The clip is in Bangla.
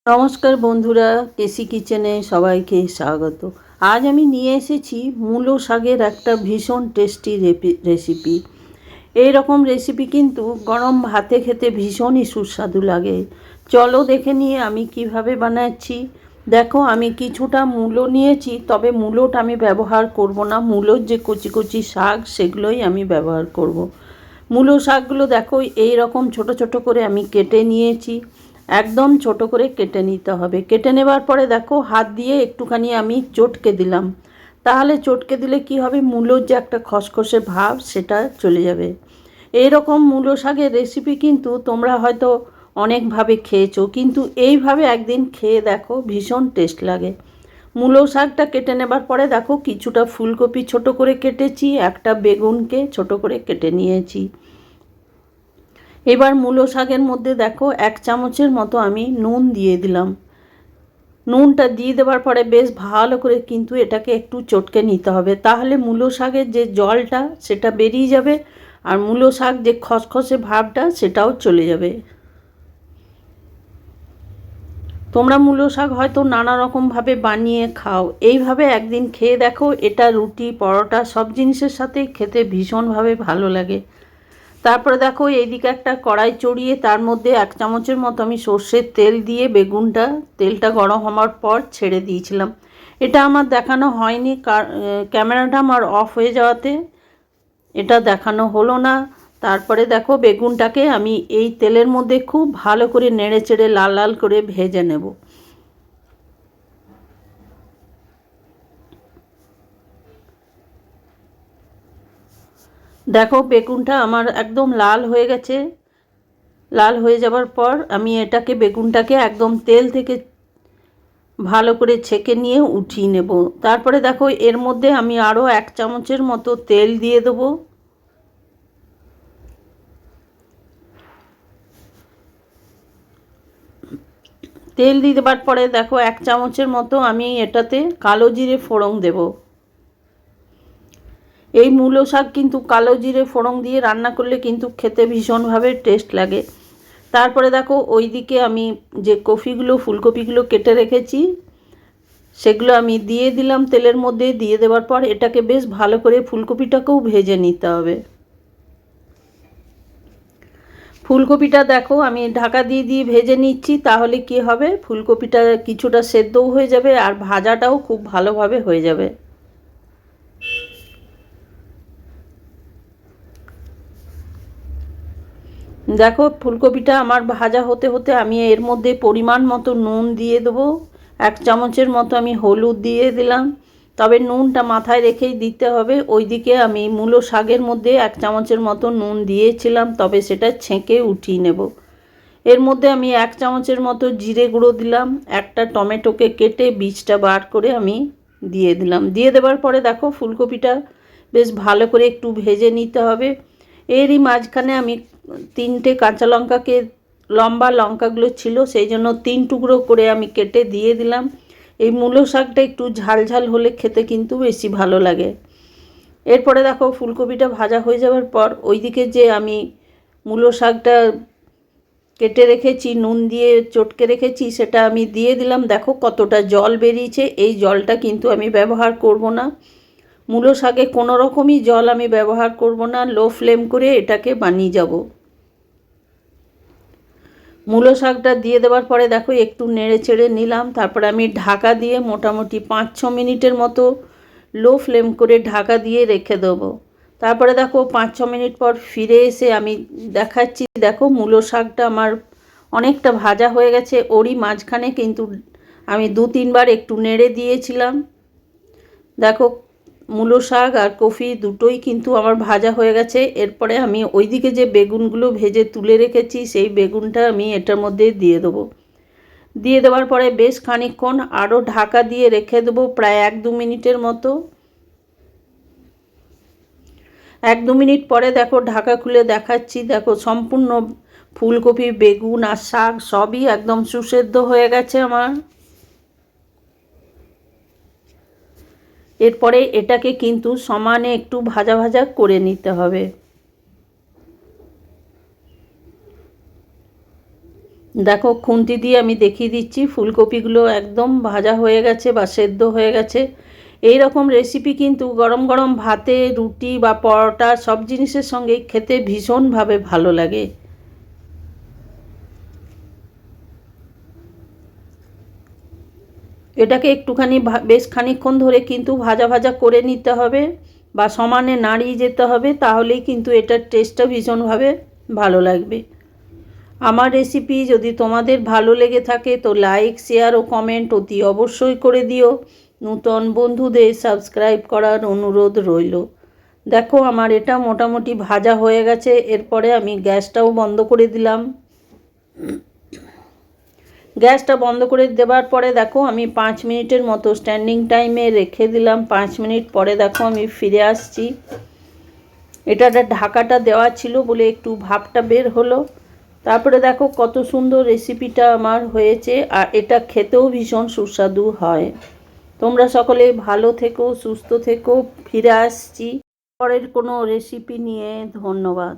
নমস্কার বন্ধুরা, কেসি কিচেনে সবাইকে স্বাগত। আজ আমি নিয়ে এসেছি মূলো শাকের একটা ভীষণ টেস্টি রেসিপি। এই রকম রেসিপি কিন্তু গরম ভাতে খেতে ভীষণই সুস্বাদু লাগে। চলো দেখে নিয়ে আমি কিভাবে বানাচ্ছি। দেখো, আমি কিছুটা মূলো নিয়েছি, তবে মূলোটা আমি ব্যবহার করব না। মূলোর যে কচি কচি শাক সেগুলোই আমি ব্যবহার করব। মূলো শাকগুলো দেখো এই রকম ছোট ছোট করে আমি কেটে নিয়েছি। একদম ছোট করে কেটে নিতে হবে। কেটে নেবার পরে দেখো হাত দিয়ে একটুখানি আমি চটকে দিলাম। তাহলে চটকে দিলে কি হবে, মূলোর যে একটা খসখসে ভাব সেটা চলে যাবে। এই রকম মূলো শাকের রেসিপি কিন্তু তোমরা হয়তো অনেকভাবে খেয়েছো, কিন্তু এইভাবে একদিন খেয়ে দেখো, ভীষণ টেস্ট লাগে। মূলো শাকটা কেটে নেবার পরে দেখো কিছুটা ফুলকপি ছোট করে কেটেছি, একটা বেগুনকে ছোট করে কেটে নিয়েছি। এবার মূলো শাকের মধ্যে দেখো 1 চামচের মতো আমি নুন দিয়ে দিলাম। নুনটা দিয়ে দেওয়ার পরে বেশ ভালো করে কিন্তু এটাকে একটু চটকে নিতে হবে, তাহলে মূলো শাকের যে জলটা সেটা বেরিয়ে যাবে, আর মূলো শাক যে খসখসে ভাবটা সেটাও চলে যাবে। তোমরা মূলো শাক হয়তো নানা রকমভাবে বানিয়ে খাও, এইভাবে একদিন খেয়ে দেখো। এটা রুটি, পরোটা সব জিনিসের সাথেই খেতে ভীষণভাবে ভালো লাগে। তারপরে দেখো এইদিকে একটা কড়াই চড়িয়ে তার মধ্যে 1 চামচের মতো আমি সর্ষের তেল দিয়ে তেলটা গরম হওয়ার পর ছেড়ে দিয়েছিলাম। এটা আমার দেখানো হয়নি, ক্যামেরাটা আমার অফ হয়ে যাওয়াতে এটা দেখানো হলো না। তারপরে দেখো বেগুনটাকে আমি এই তেলের মধ্যে খুব ভালো করে নেড়ে চেড়ে লাল লাল করে ভেজে নেব। দেখো বেগুনটা আমার একদম লাল হয়ে গেছে। লাল হয়ে যাবার পর আমি বেগুনটাকে একদম তেল থেকে ভালো করে ছেঁকে নিয়ে উঠিয়ে নেব। তারপরে দেখো এর মধ্যে আমি আরও 1 চামচের মতো তেল দিয়ে দেবো। তেল দিয়ে দেবার পরে দেখো 1 চামচের মতো আমি এটাতে কালো জিরে ফোড়ন দেব। এই মূলো শাক কিন্তু কালো জিরে ফোড়ন দিয়ে রান্না করলে কিন্তু খেতে ভীষণভাবে টেস্ট লাগে। তারপরে দেখো ওইদিকে আমি যে ফুলকপিগুলো কেটে রেখেছি সেগুলো আমি দিয়ে দিলাম তেলের মধ্যে। দিয়ে দেওয়ার পর এটাকে বেশ ভালো করে ফুলকপিটাকেও ভেজে নিতে হবে। ফুলকপিটা দেখো আমি ঢাকা দিয়ে দিয়ে ভেজে নিচ্ছি, তাহলে কি হবে, ফুলকপিটা কিছুটা সেদ্ধও হয়ে যাবে আর ভাজাটাও খুব ভালোভাবে হয়ে যাবে। দেখো ফুলকপিটা আমার ভাজা হতে হতে আমি এর মধ্যে পরিমাণ মতো নুন দিয়ে দেবো। 1 চামচের মতো আমি হলুদ দিয়ে দিলাম, তবে নুনটা মাথায় রেখেই দিতে হবে। ওইদিকে আমি মূলো শাকের মধ্যে 1 চামচের মতো নুন দিয়েছিলাম, তবে সেটা ছেঁকে উঠিয়ে নেব। এর মধ্যে আমি 1 চামচের মতো জিরে গুঁড়ো দিলাম। একটা টমেটোকে কেটে বীজটা বার করে আমি দিয়ে দিলাম। দিয়ে দেওয়ার পরে দেখো ফুলকপিটা বেশ ভালো করে একটু ভেজে নিতে হবে। এরই মাঝখানে আমি 3টে কাঁচা লঙ্কাকে, লম্বা লঙ্কাগুলো ছিল সেই জন্য 3 টুকরো করে আমি কেটে দিয়ে দিলাম। এই মূলো শাকটা একটু ঝাল ঝাল হলে খেতে কিন্তু বেশি ভালো লাগে। এরপরে দেখো ফুলকপিটা ভাজা হয়ে যাওয়ার পর ওইদিকে যে আমি মূলো শাকটা কেটে রেখেছি, নুন দিয়ে চটকে রেখেছি, সেটা আমি দিয়ে দিলাম। দেখো কতটা জল বেরিয়েছে। এই জলটা কিন্তু আমি ব্যবহার করব না। মূলো শাকে কোনো রকমই জল আমি ব্যবহার করব না। লো ফ্লেম করে এটাকে বানিয়ে যাব। মূলো শাকটা দিয়ে দেওয়ার পরে দেখো একটু নেড়ে চেড়ে নিলাম। তারপরে আমি ঢাকা দিয়ে মোটামুটি 5-6 মিনিটের মতো লো ফ্লেম করে ঢাকা দিয়ে রেখে দেবো। তারপরে দেখো 5-6 মিনিট পর ফিরে এসে আমি দেখাচ্ছি। দেখো মূলো শাকটা আমার অনেকটা ভাজা হয়ে গেছে। ওরই মাঝখানে কিন্তু আমি 2-3 বার একটু নেড়ে দিয়েছিলাম। দেখো মূলো শাক আর কফি দুটোই কিন্তু আমার ভাজা হয়ে গেছে। এরপরে আমি ওইদিকে যে বেগুনগুলো ভেজে তুলে রেখেছি সেই বেগুনটা আমি এটার মধ্যে দিয়ে দেবো। দিয়ে দেওয়ার পরে বেশ খানিকক্ষণ আরও ঢাকা দিয়ে রেখে দেবো, প্রায় 1-2 মিনিটের মতো। 1-2 মিনিট পরে দেখো ঢাকা খুলে দেখাচ্ছি। দেখো সম্পূর্ণ ফুলকপি, বেগুন আর শাক সবই একদম সুসেদ্ধ হয়ে গেছে আমার। এরপরে এটাকে কিন্তু সমানে একটু ভাজা ভাজা করে নিতে হবে। দেখো খুন্তি দিয়ে আমি দেখিয়ে দিচ্ছি, ফুলকপিগুলো একদম ভাজা হয়ে গেছে বা সেদ্ধ হয়ে গেছে। এই রকম রেসিপি কিন্তু গরম গরম ভাতে, রুটি বা পরোটা সব জিনিসের সঙ্গে খেতে ভীষণভাবে ভালো লাগে। এটাকে একটুখানি বেশ খানিকক্ষণ ধরে কিন্তু ভাজা ভাজা করে নিতে হবে বা সমানে নাড়িয়ে যেতে হবে, তাহলেই কিন্তু এটার টেস্টটা ভীষণভাবে ভালো লাগবে। আমার রেসিপি যদি তোমাদের ভালো লেগে থাকে তো লাইক, শেয়ার ও কমেন্ট অতি অবশ্যই করে দিও। নূতন বন্ধুদের সাবস্ক্রাইব করার অনুরোধ রইল। দেখো আমার এটা মোটামুটি ভাজা হয়ে গেছে। এরপরে আমি গ্যাসটাও বন্ধ করে দিলাম। গ্যাসটা বন্ধ করে দেওয়ার পরে দেখো আমি 5 মিনিটের মতো স্ট্যান্ডিং টাইমে রেখে দিলাম। 5 মিনিট পরে দেখো আমি ফিরে আসছি। এটা ঢাকাটা দেওয়া ছিল বলে একটু ভাপটা বের হলো। তারপরে দেখো কত সুন্দর রেসিপিটা আমার হয়েছে, আর এটা খেতেও ভীষণ সুস্বাদু হয়। তোমরা সকলে ভালো থেকো, সুস্থ থেকো। ফিরে আসছি পরের কোনো রেসিপি নিয়ে। ধন্যবাদ।